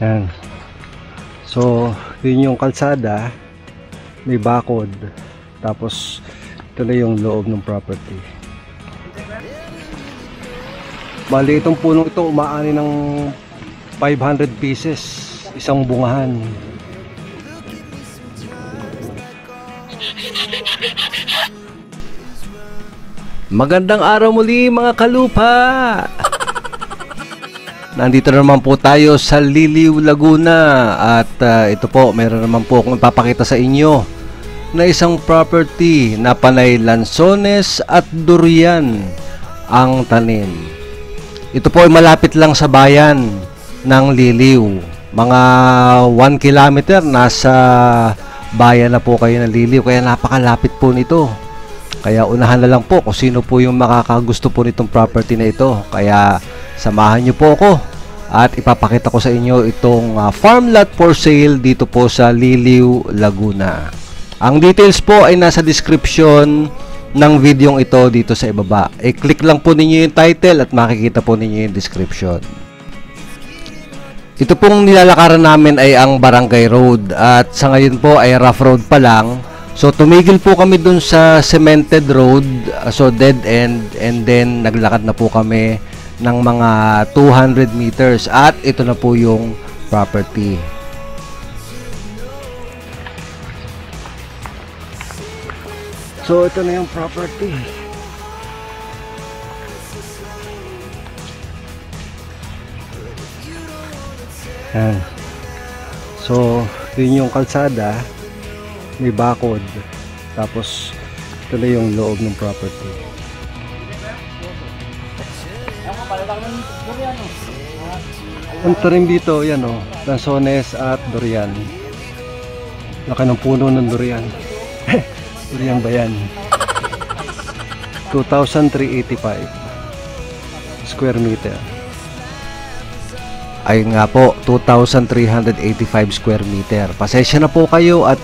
Yan. So, yun yung kalsada, may bakod. Tapos, ito na yung loob ng property. Bali, itong punong ito, umaani ng 500 pieces, isang bungahan. Magandang araw muli mga kalupa! Nandito naman po tayo sa Liliw, Laguna at ito po, meron naman po akong ipapakita sa inyo na isang property na panay lansones at durian ang tanim. Ito po ay malapit lang sa bayan ng Liliw. Mga 1 kilometer nasa bayan na po kayo ng Liliw, kaya napakalapit po nito. Kaya unahan na lang po kung sino po yung makakagusto po nitong property na ito. Kaya samahan nyo po ako at ipapakita ko sa inyo itong farm lot for sale dito po sa Liliw, Laguna. Ang details po ay nasa description ng video ito dito sa ibaba. I-click lang po ninyo yung title at makikita po ninyo yung description. Ito pong nilalakaran namin ay ang Barangay Road at sa ngayon po ay rough road pa lang. So tumigil po kami dun sa cemented road, so dead end, and then naglakad na po kami ng mga 200 meters at ito na po yung property. So ito na yung property. Yan. So yun yung kalsada, may bakod. Tapos ito na yung loob ng property. Ang tarim dito, yan o, lansones at durian. Laki ng puno ng durian. Durian ba yan? 2,385 square meter. Ayun nga po, 2,385 square meter. Pasensya na po kayo at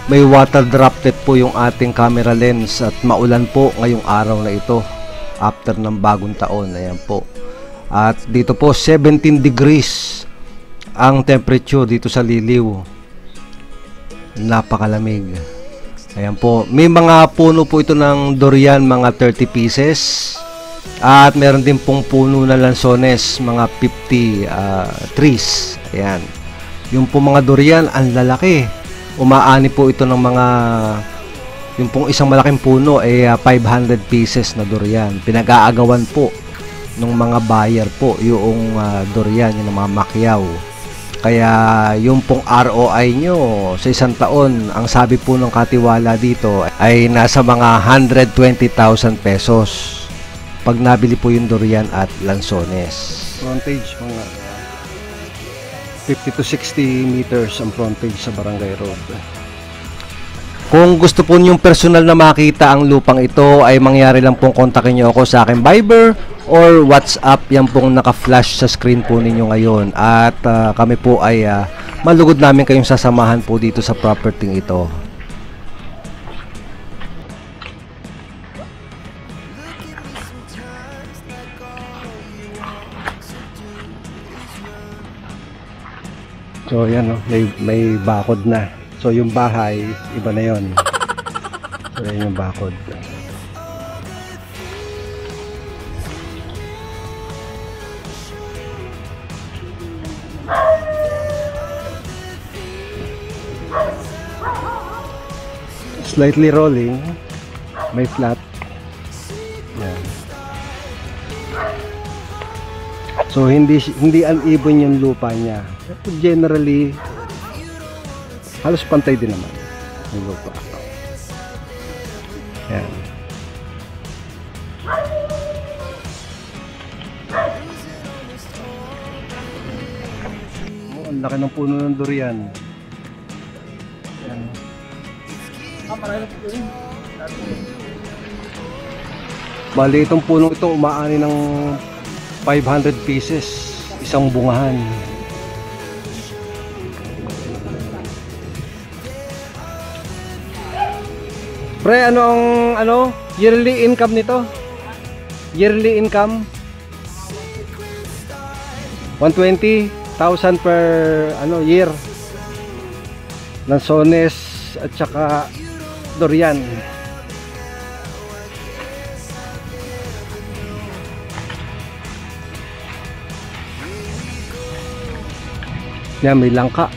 may water droplets po yung ating camera lens at maulan po ngayong araw na ito after ng bagong taon. Ayan po. At dito po 17 degrees ang temperature dito sa Liliw. Napakalamig. Ayan po. May mga puno po ito ng durian, mga 30 pieces. At meron din pong puno na lansones, mga 50 trees. Ayan. Yung po mga durian, ang lalaki. Umaani po ito ng mga, yung pong isang malaking puno ay 500 pieces na durian. Pinag-aagawan po ng mga buyer po yung durian, yung mga makyaw. Kaya yung pong ROI nyo sa isang taon, ang sabi po ng katiwala dito ay nasa mga 120,000 pesos pag nabili po yung durian at lansones. Frontage mga 50 to 60 meters ang frontage sa Barangay Road. Kung gusto po niyong personal na makita ang lupang ito, ay mangyari lang pong kontakin niyo ako sa aking Viber or WhatsApp. Yan pong naka-flash sa screen po ninyo ngayon. At kami po ay malugod namin kayong sasamahan po dito sa property ito. So yan, may bakod na. So yung bahay, iba na yon. So yan yung bakod. Slightly rolling, may flat. Yan. So hindi uneven yung lupa niya. Generally halos pantay din naman yung lupa. Yan. Ang laki ng puno ng durian. Yan. Bali itong punong ito umaani ng 500 pieces, isang bungahan. Pre, ano yearly income nito? Yearly income? 120? 1,000 per year. Lanzones at saka durian. Yan, may langka.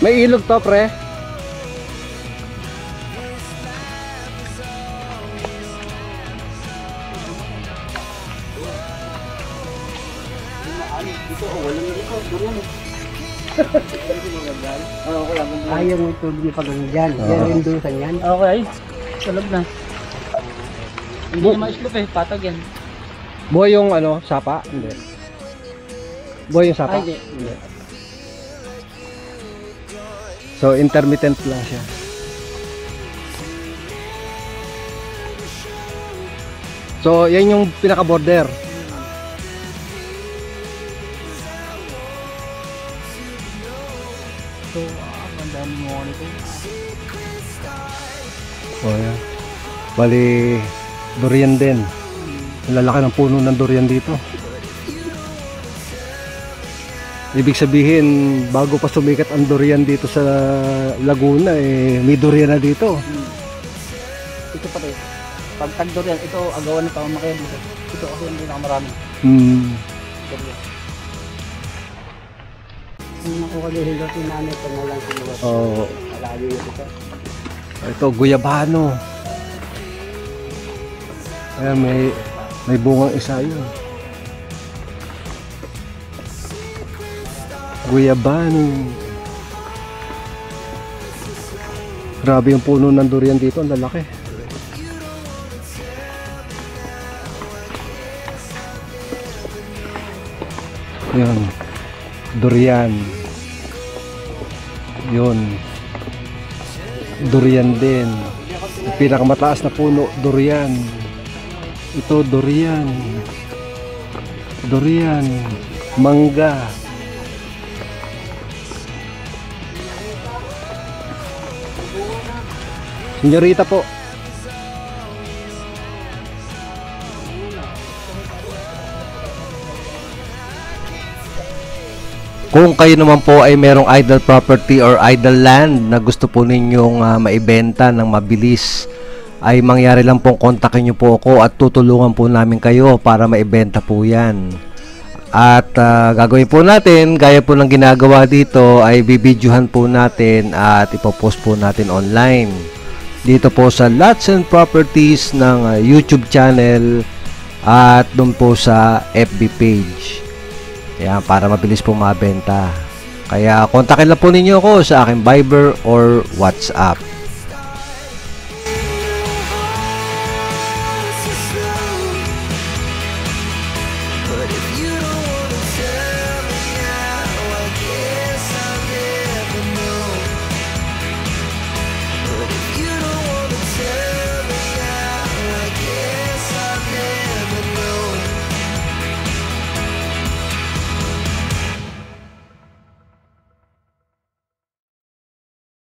May ilog to, pre. Ayaw mo ito din pag dyan. Yan rin doon sa yan. Okay, salog na. Hindi na ma-slope eh, patag yan. Buhay yung sapa? Hindi. Buhay yung sapa? Ay, hindi. So intermittent lang siya. So yan yung pinaka-border. So, ang dami mo nito. Oh, yan. Bali, durian din. Ang lalaki ng puno ng durian dito. Ibig sabihin, bago pa sumikat ang durian dito sa Laguna, may durian na dito. Ito pa rin. Pag tagdor yan, ito agawan ng pamamakiyan dito. Ito kasi hindi na marami. Kung nakuha din hilo si nanay pa na lang sinuwas. Oo. Malayo yun ito. Ito, guyabano. Ayan, may bungang isa yun. Guyabano. Grabe yung puno ng durian dito, ang lalaki. Yun, durian. Yun, durian din. Yung pinakamataas na puno, durian. Ito, durian. Durian, mangga. Senyorita po. Kung kayo naman po ay merong idle property or idle land na gusto po ninyong maibenta ng mabilis, ay mangyari lang pong kontakin nyo po ako at tutulungan po namin kayo para maibenta po yan. At gagawin po natin, gaya po ng ginagawa dito, ay bibidyohan po natin at ipopost po natin online. Dito po sa Lots and Properties ng YouTube channel at doon po sa FB page. Ayan, para mabilis po mabenta. Kaya kontakin lang po ninyo ako sa aking Viber or WhatsApp.